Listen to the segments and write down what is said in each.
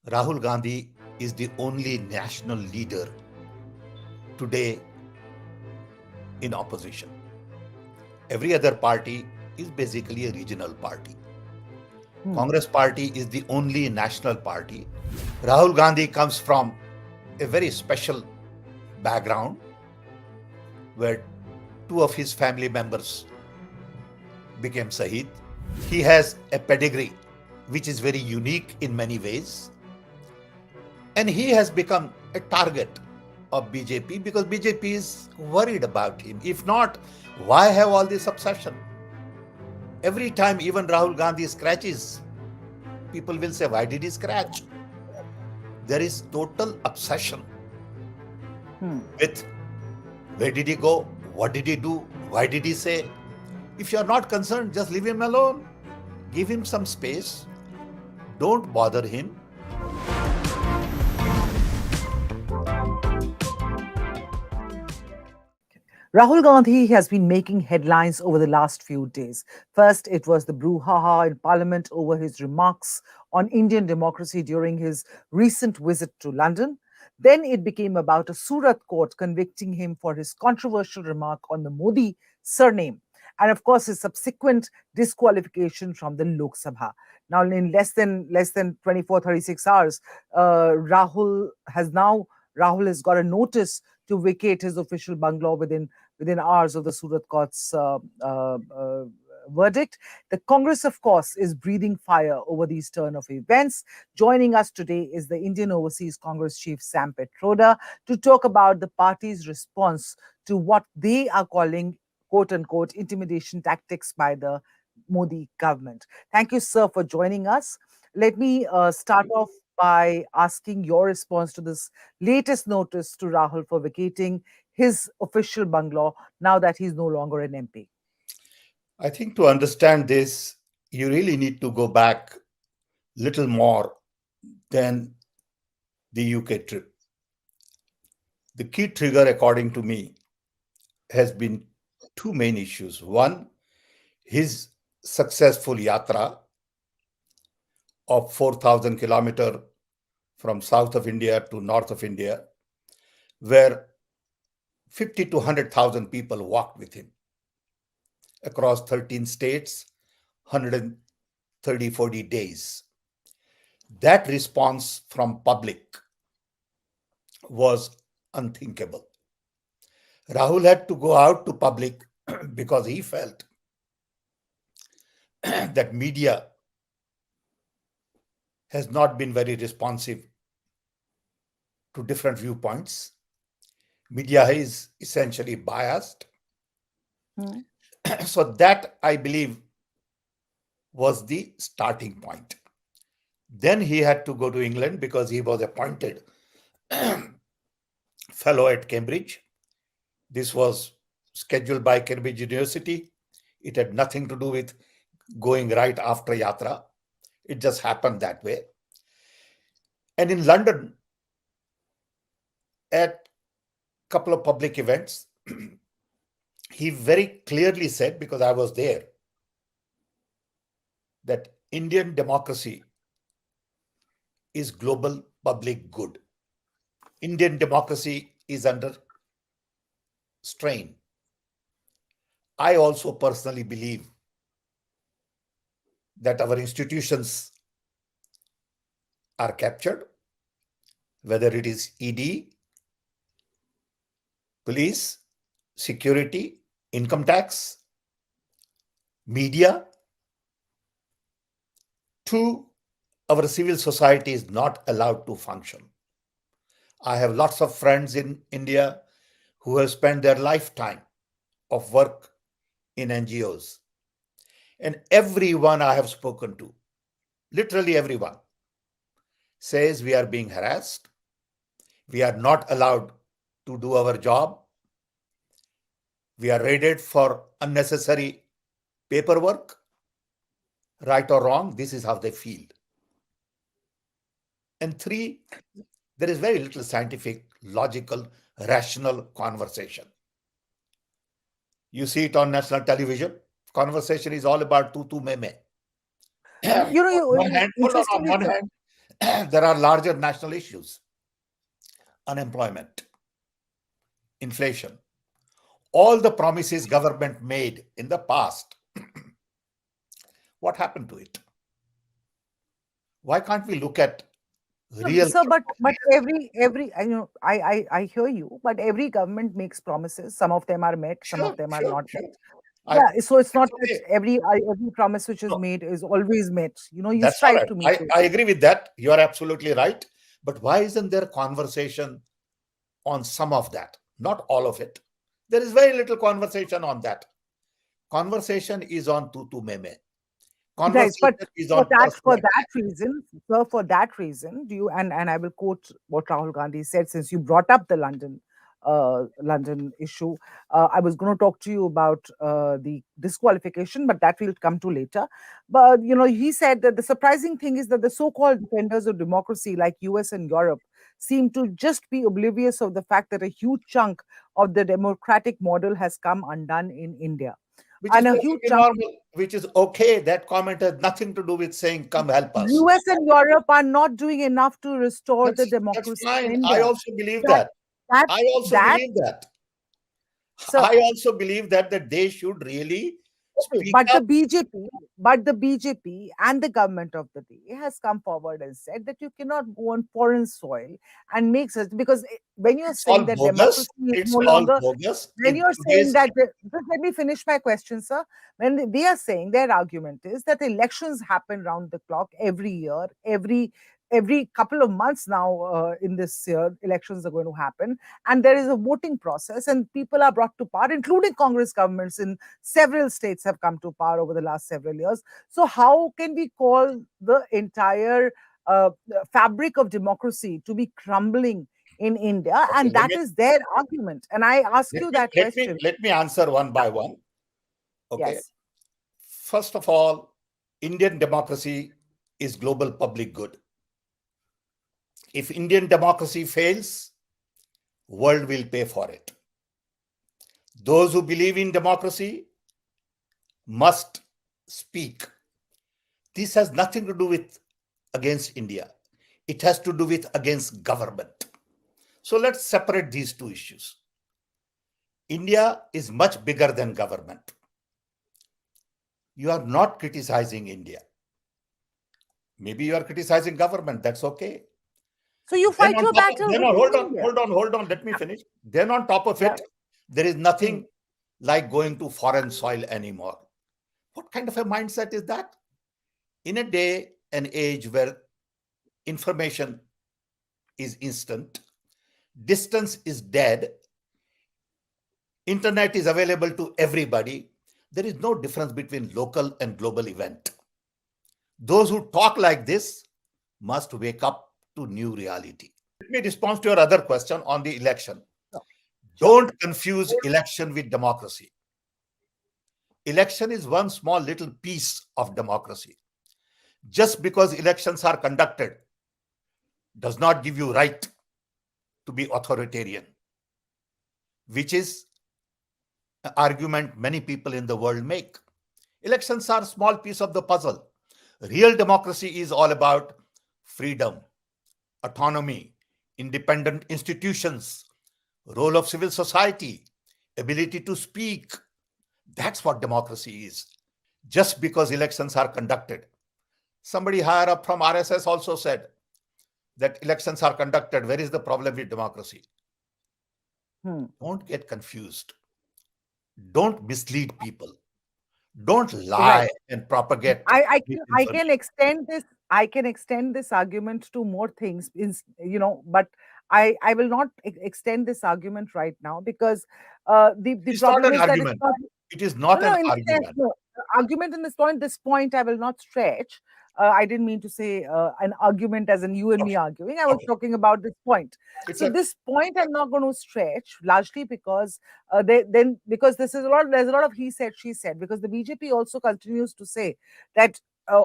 Rahul Gandhi is the only national leader today in opposition. Every other party is basically a regional party. Hmm. Congress party is the only national party. Rahul Gandhi comes from a very special background where two of his family members became Sahid. He has a pedigree which is very unique in many ways. And he has become a target of BJP because BJP is worried about him. If not, why have all this obsession? Every time even Rahul Gandhi scratches, people will say, why did he scratch? There is total obsession Hmm. with where did he go? What did he do? Why did he say? If you are not concerned, just leave him alone. Give him some space. Don't bother him. Rahul Gandhi has been making headlines over the last few days. First, it was the brouhaha in Parliament over his remarks on Indian democracy during his recent visit to London. Then it became about a Surat court convicting him for his controversial remark on the Modi surname. And of course, his subsequent disqualification from the Lok Sabha. Now, in less than 24-36 hours, Rahul has got a notice to vacate his official bungalow within hours of the Surat court's verdict. The Congress, of course, is breathing fire over these turn of events. Joining us today is the Indian Overseas Congress Chief Sam Pitroda to talk about the party's response to what they are calling quote unquote intimidation tactics by the Modi government. Thank you, sir, for joining us. Let me start off by asking your response to this latest notice to Rahul for vacating his official bungalow now that he's no longer an MP. I think to understand this, you really need to go back little more than the UK trip. The key trigger, according to me, has been two main issues. One, his successful yatra of 4,000 kilometers from south of India to north of India, where 50 to 100,000 people walked with him across 13 states, 130, 40 days. That response from public was unthinkable. Rahul had to go out to public because he felt that media has not been very responsive to different viewpoints. Media is essentially biased. Hmm. So that, I believe, was the starting point. Then he had to go to England because he was appointed fellow at Cambridge. This was scheduled by Cambridge University. It had nothing to do with going right after Yatra. It just happened that way. And in London, at a couple of public events, he very clearly said, because I was there, that Indian democracy is global public good. Indian democracy is under strain. I also personally believe that our institutions are captured, whether it is ED, police, security, income tax, media. Two, our civil society is not allowed to function. I have lots of friends in India who have spent their lifetime of work in NGOs. And everyone I have spoken to, literally everyone, says we are being harassed. We are not allowed to do our job. We are raided for unnecessary paperwork. Right or wrong, this is how they feel. And three, there is very little scientific, logical, rational conversation. You see it on national television. Conversation is all about tu tu me me. You know, On one hand, hold on. On interestingly, one sir. hand, there are larger national issues: unemployment, inflation, all the promises government made in the past. What happened to it? Why can't we look at real So, but promises? every I hear you, but every government makes promises. Some of them are met, some of Sure, them are sure, not met. sure. I Yeah, so it's not That's that okay. every promise which is No, made is always met. You that's all strive right. to meet I, those. I agree with that. You are absolutely right. But why isn't there conversation on some of that? Not all of it. There is very little conversation on that. Conversation is on tutu meme. Right, but Conversation is for on that personal for that attack. reason, sir, for that reason, do you and I will quote what Rahul Gandhi said since you brought up the London issue. I was going to talk to you about the disqualification, but that we'll come to later. But he said that the surprising thing is that the so-called defenders of democracy, like US and Europe, seem to just be oblivious of the fact that a huge chunk of the democratic model has come undone in India, Which is and a huge perfectly chunk. normal, which is okay. That comment has nothing to do with saying, come help us. US and Europe are not doing enough to restore the That's democracy in fine. I India. also believe That that. that I also that believe that. so I also believe that they should really okay, speak up. but the BJP and the government of the day has come forward and said that you cannot go on foreign soil and make such because when you're It's all saying that bogus. democracy is It's no all longer bogus when in you're saying today's. that just let me finish my question, sir. When they are saying their argument is that elections happen round the clock every year, every couple of months now in this year elections are going to happen, and there is a voting process and people are brought to power, including Congress governments in several states have come to power over the last several years. So how can we call the entire fabric of democracy to be crumbling in India? Okay, And that is their argument. And I ask let you me that let me question. let me answer one Yeah. by one. Okay. Yes. First of all, Indian democracy is global public good. If Indian democracy fails, world will pay for it. Those who believe in democracy must speak. This has nothing to do with against India. It has to do with against government. So let's separate these two issues. India is much bigger than government. You are not criticizing India. Maybe you are criticizing government. That's okay. So you Then fight on your top of, battle then on, within hold on, India. hold on, hold on. Let me finish. Then on top of Yeah. it, there is Hmm. nothing like going to foreign soil anymore. What kind of a mindset is that? In a day and age where information is instant, distance is dead, internet is available to everybody, there is no difference between local and global event. Those who talk like this must wake up to new reality. Let me respond to your other question on the election. Sure. Sure. Don't confuse election with democracy. Election is one small little piece of democracy. Just because elections are conducted does not give you right to be authoritarian, which is an argument many people in the world make. Elections are a small piece of the puzzle. Real democracy is all about freedom, autonomy, independent institutions, role of civil society, ability to speak. That's what democracy is. Just because elections are conducted. Somebody higher up from RSS also said that elections are conducted. Where is the problem with democracy? Hmm. Don't get confused. Don't mislead people. Don't lie Right. and propagate I can misinformation. extend this argument to more things but I will not extend this argument right now because the It's not problem an is that it's argument. not. It is No, not no, an instead, argument. no. Argument in this point, I will not stretch. I didn't mean to say an argument as in you and me Okay. arguing. I was Okay. talking about this point. It's So a this point I'm not going to stretch largely because because there's a lot of he said she said because the BJP also continues to say that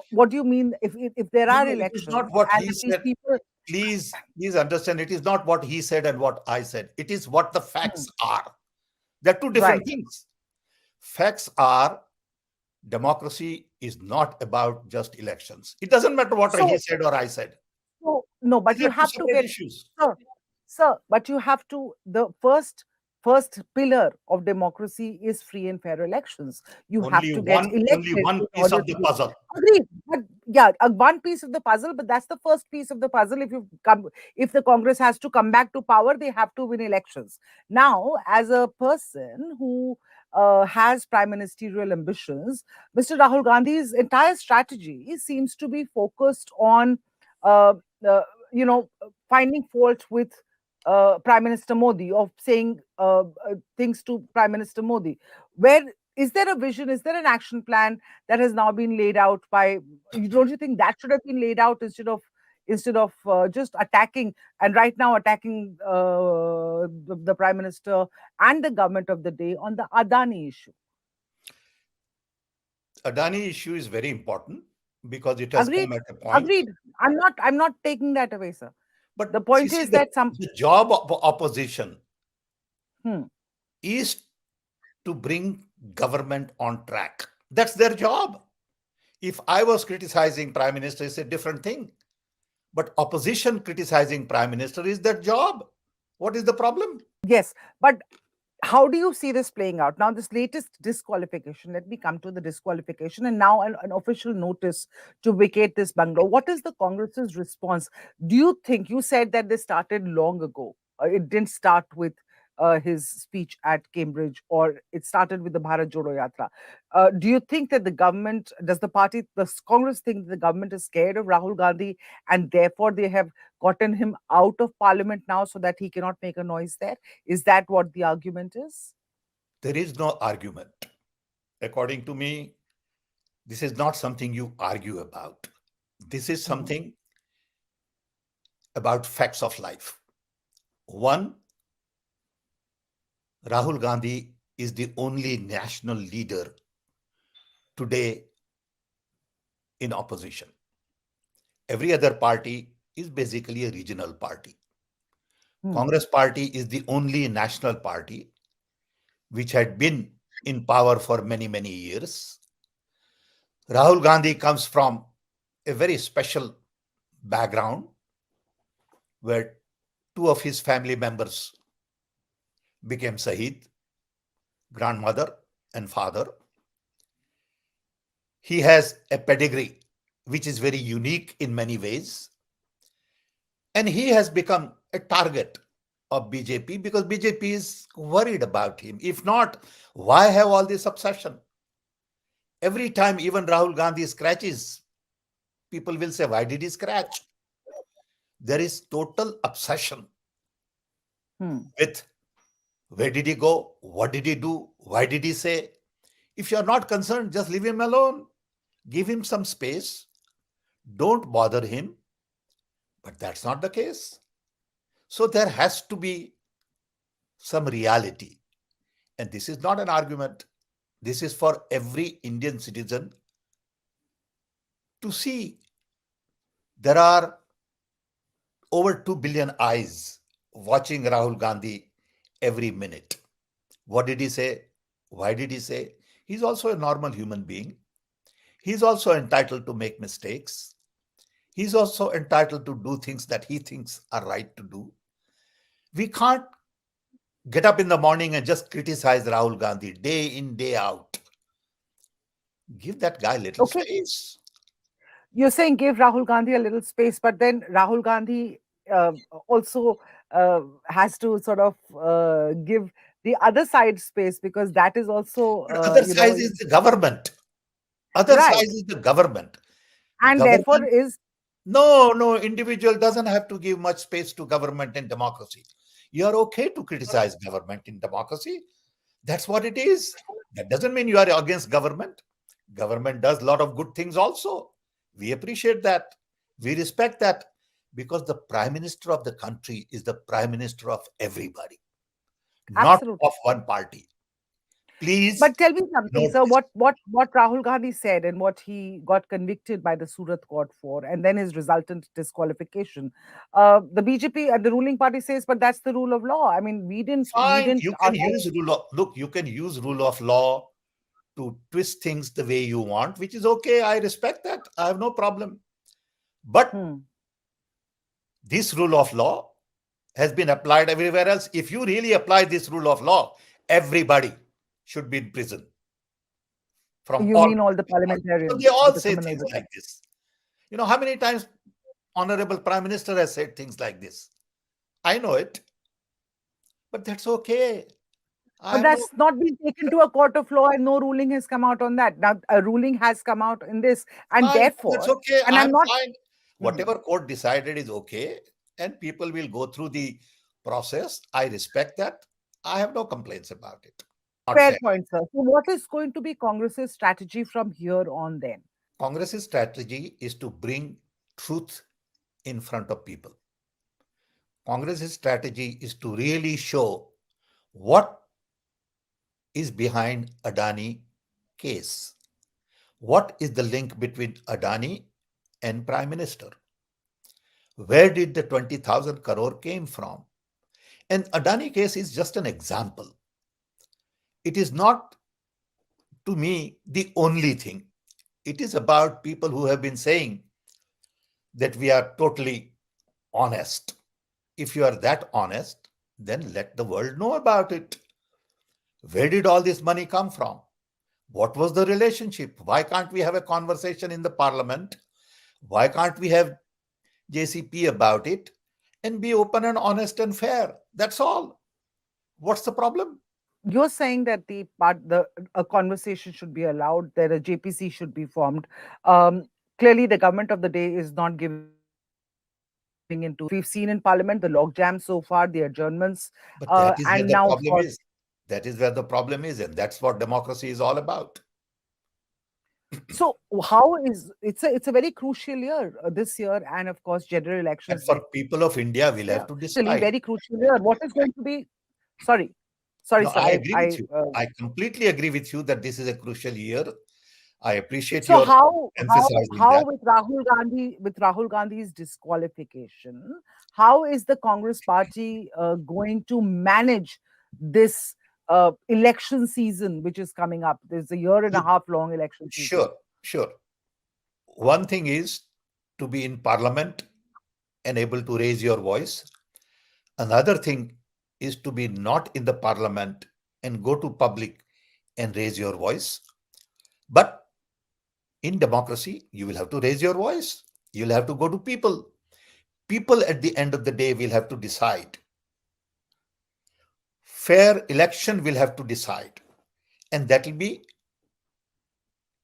what do you mean if there no, are no, it is not elections what and he if these said. people. Please understand, it is not what he said and what I said. It is what the Hmm, facts are. They're two different right. things. Facts are democracy is not about just elections. It doesn't matter what he So said or I said. No, but These you are two have to separate get, issues. sir, sir, but you have to, the first pillar of democracy is free and fair elections. You have to get Only elected one in piece order of to the do. puzzle. Agreed. But yeah, one piece of the puzzle, but that's the first piece of the puzzle. If the Congress has to come back to power, they have to win elections. Now, as a person who has prime ministerial ambitions, Mr. Rahul Gandhi's entire strategy seems to be focused on uh, uh, finding fault with Prime Minister Modi, of saying things to Prime Minister Modi. Where is there a vision? Is there an action plan that has now been laid out by? Don't you think that should have been laid out instead of just attacking, and right now attacking the Prime Minister and the government of the day on the Adani issue? Adani issue is very important because it has Agreed. come at a point. Agreed. I'm not taking that away, sir. But The point see, is that some. the job of opposition Hmm. is to bring government on track. That's their job. If I was criticizing Prime Minister, it's a different thing. But opposition criticizing Prime Minister is their job. What is the problem? Yes, but how do you see this playing out now? This latest disqualification. Let me come to the disqualification, and now an official notice to vacate this bungalow. What is the Congress's response? Do you think, you said that they started long ago? It didn't start with his speech at Cambridge, or it started with the Bharat Jodo Yatra. Do you think that the government, does the Congress think the government is scared of Rahul Gandhi, and therefore they have gotten him out of Parliament now so that he cannot make a noise there? Is that what the argument is? There is no argument. According to me, this is not something you argue about. This is Mhm. something about facts of life. One, Rahul Gandhi is the only national leader today in opposition. Every other party is basically a regional party. Hmm. Congress party is the only national party which had been in power for many, many years. Rahul Gandhi comes from a very special background where two of his family members became Sahid, grandmother and father. He has a pedigree which is very unique in many ways. And he has become a target of BJP because BJP is worried about him. If not, why have all this obsession? Every time even Rahul Gandhi scratches, people will say, why did he scratch? There is total obsession Hmm. with where did he go? What did he do? Why did he say? If you're not concerned, just leave him alone. Give him some space. Don't bother him. But that's not the case. So there has to be some reality. And this is not an argument. This is for every Indian citizen to see. There are over 2 billion eyes watching Rahul Gandhi every minute. What did he say? Why did he say? He's also a normal human being. He's also entitled to make mistakes. He's also entitled to do things that he thinks are right to do. We can't get up in the morning and just criticize Rahul Gandhi day in, day out. Give that guy little Okay, space. you're saying give Rahul Gandhi a little space, but then Rahul Gandhi uh, also has to sort of give the other side space, because that is also, But other side is the government. Other side right, is the government. and therefore Government, is. no, individual doesn't have to give much space to government in democracy. You are okay to criticize government in democracy. That's what it is. That doesn't mean you are against government. Government does a lot of good things also. We appreciate that. We respect that because the prime minister of the country is the prime minister of everybody, not of Absolutely. one party. Please But tell me something, note sir. this. What Rahul Gandhi said and what he got convicted by the Surat court for, and then his resultant disqualification. The BJP and the ruling party says, but that's the rule of law. I mean, we Fine, didn't you can ourselves. use rule of look, you can use rule of law to twist things the way you want, which is okay. I respect that. I have no problem. But Hmm. This rule of law has been applied everywhere else. If you really apply this rule of law, everybody should be in prison from You all mean all the because they parliamentarians all with the say criminal things record? like this. You know how many times Honorable Prime Minister has said things like this? I know it, but that's okay. I But have no that's not been taken to a court of law, and no ruling has come out on that. Now, a ruling has come out in this, and fine. That's therefore, okay. and I'm I'm not. fine. Mhm. Whatever court decided is okay, and people will go through the process. I respect that. I have no complaints about it. Not Fair fair. point, sir. So, what is going to be Congress's strategy from here on then? Congress's strategy is to bring truth in front of people. Congress's strategy is to really show what is behind Adani case. What is the link between Adani and Prime Minister? Where did the 20,000 crore came from? And Adani case is just an example. It is not, to me, the only thing. It is about people who have been saying that we are totally honest. If you are that honest, then let the world know about it. Where did all this money come from? What was the relationship? Why can't we have a conversation in the parliament? Why can't we have JCP about it and be open and honest and fair? That's all. What's the problem? You're saying that the a conversation should be allowed, that a JPC should be formed. Clearly, the government of the day is not giving into that. We've seen in Parliament the logjam so far, the adjournments, But that is and where the now, of problem course. is. That is where the problem is, and that's what democracy is all about. So, how is it's a very crucial year this year, and of course, general And elections for next year. people of India, we'll have to Crucially, very decide. crucial year. What is going to be? Sorry, sorry, No, sir. I agree with I you. I completely agree with you that this is a crucial year. I appreciate So your how emphasizing that. With Rahul Gandhi's disqualification, how is the Congress party going to manage this election season which is coming up? There's a year and a Look, half long election season. sure, sure. One thing is to be in parliament and able to raise your voice. Another thing is to be not in the parliament and go to public and raise your voice. But in democracy, you will have to raise your voice. You'll have to go to people. People at the end of the day will have to decide. Fair election will have to decide. And that will be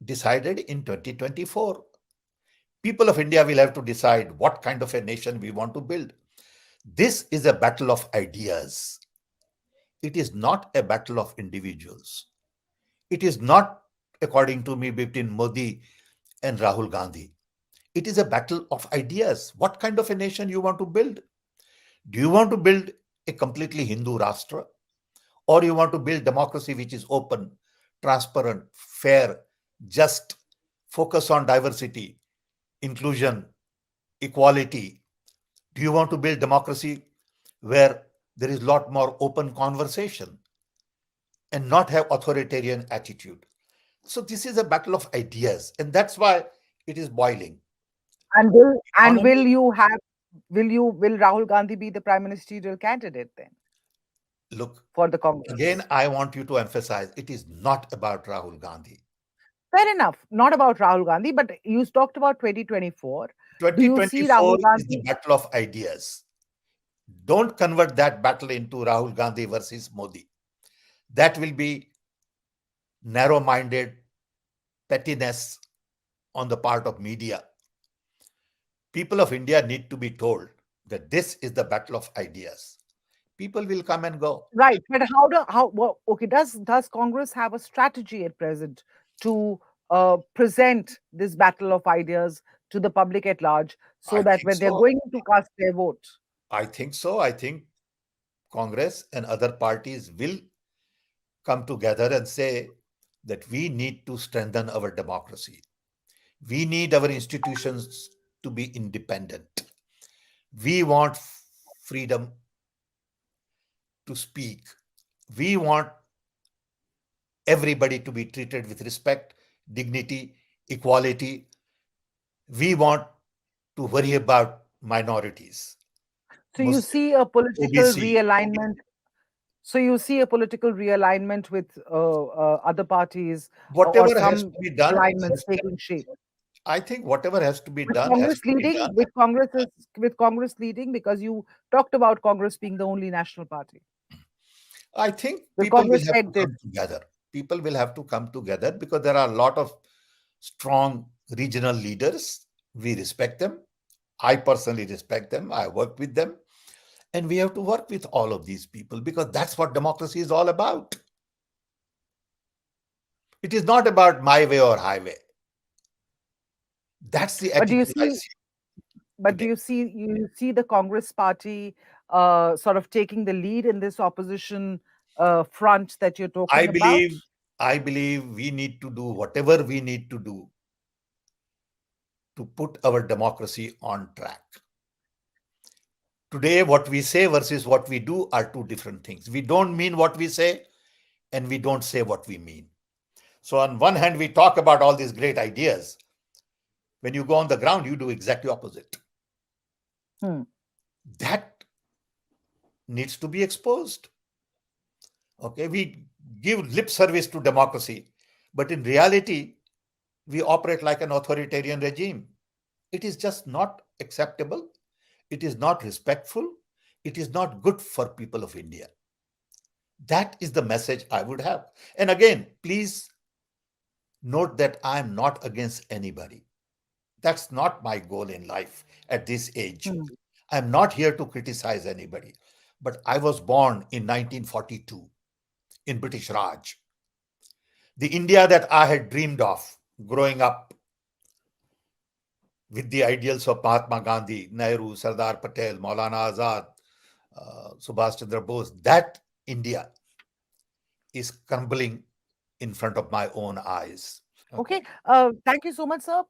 decided in 2024. People of India will have to decide what kind of a nation we want to build. This is a battle of ideas. It is not a battle of individuals. It is not, according to me, between Modi and Rahul Gandhi. It is a battle of ideas. What kind of a nation you want to build? Do you want to build a completely Hindu Rashtra? Or you want to build democracy which is open, transparent, fair, just, focus on diversity, inclusion, equality? Do you want to build democracy where there is a lot more open conversation and not have authoritarian attitude? So this is a battle of ideas, and that's why it is boiling. And Economy, will Rahul Gandhi be the prime ministerial candidate then look, for the again, Congress? I want you to emphasize it is not about Rahul Gandhi. Fair enough. Not about Rahul Gandhi, but you talked about 2024. Do you see 2024 Rahul is the Gandhi? battle of ideas. Don't convert that battle into Rahul Gandhi versus Modi. That will be narrow minded pettiness on the part of media. People of India need to be told that this is the battle of ideas. People will come and go. Right, but okay, does Congress have a strategy at present to present this battle of ideas to the public at large so I that think when they're so. going to cast their vote? I think so. I think Congress and other parties will come together and say that we need to strengthen our democracy. We need our institutions to be independent. We want freedom to speak. We want everybody to be treated with respect, dignity, equality. We want to worry about minorities. So you Muslim, see a political OBC, realignment. So you see a political realignment with other parties, or whatever has some to be done alignments has, taking shape. I think whatever has to be With done has Congress to be leading, done. with Congress leading, because you talked about Congress being the only national party. I think Will people will Congress have to head this? come together. People will have to come together because there are a lot of strong regional leaders. We respect them. I personally respect them. I work with them. And we have to work with all of these people because that's what democracy is all about. It is not about my way or highway. That's the But do you attitude I see? see But do today. you see the Congress party sort of taking the lead in this opposition front that you're I talking about? believe I believe we need to do whatever we need to do to put our democracy on track. Today, what we say versus what we do are two different things. We don't mean what we say, and we don't say what we mean. So, on one hand, we talk about all these great ideas. When you go on the ground, you do exactly opposite. Hmm. That needs to be exposed. Okay, we give lip service to democracy, but in reality, we operate like an authoritarian regime. It is just not acceptable. It is not respectful. It is not good for people of India. That is the message I would have. And again, please note that I am not against anybody. That's not my goal in life at this age. Hmm. I'm not here to criticize anybody. But I was born in 1942 in British Raj. The India that I had dreamed of growing up with the ideals of Mahatma Gandhi, Nehru, Sardar Patel, Maulana Azad, Subhash Chandra Bose, that India is crumbling in front of my own eyes. Okay. Okay. Thank you so much, sir.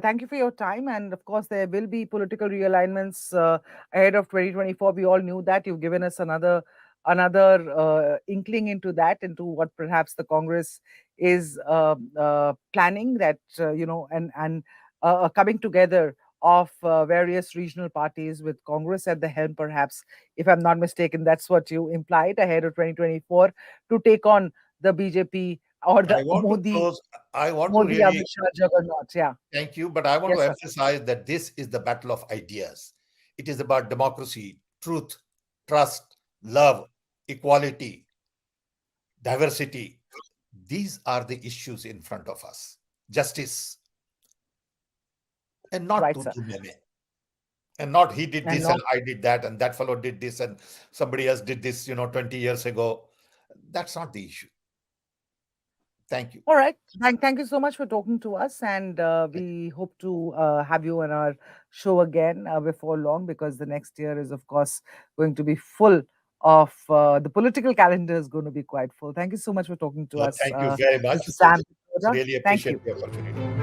Thank you for your time. And of course, there will be political realignments ahead of 2024. We all knew that. You've given us another inkling into that, into what perhaps the Congress is planning. That and coming together of various regional parties with Congress at the helm, perhaps, if I'm not mistaken, that's what you implied ahead of 2024 to take on the BJP or the I want to close. I want to Modi really Amit Shah juggernaut. Yeah. thank you, but I want to Yes, sir. emphasize that this is the battle of ideas. It is about democracy, truth, trust, love, equality, diversity. These are the issues in front of us. Justice, and not Right, to sir. do meme. And not he did And this not and I did that, and that fellow did this and somebody else did this, 20 years ago. That's not the issue. Thank you. all right. Thank you so much for talking to us. And Thank you. we hope to have you on our show again before long, because the next year is, of course, going to be full of the political calendar is going to be quite full. Thank you so much for talking to us, Thank you very much. Mr. Sam. Pitroda. Really Thank appreciate you. the opportunity.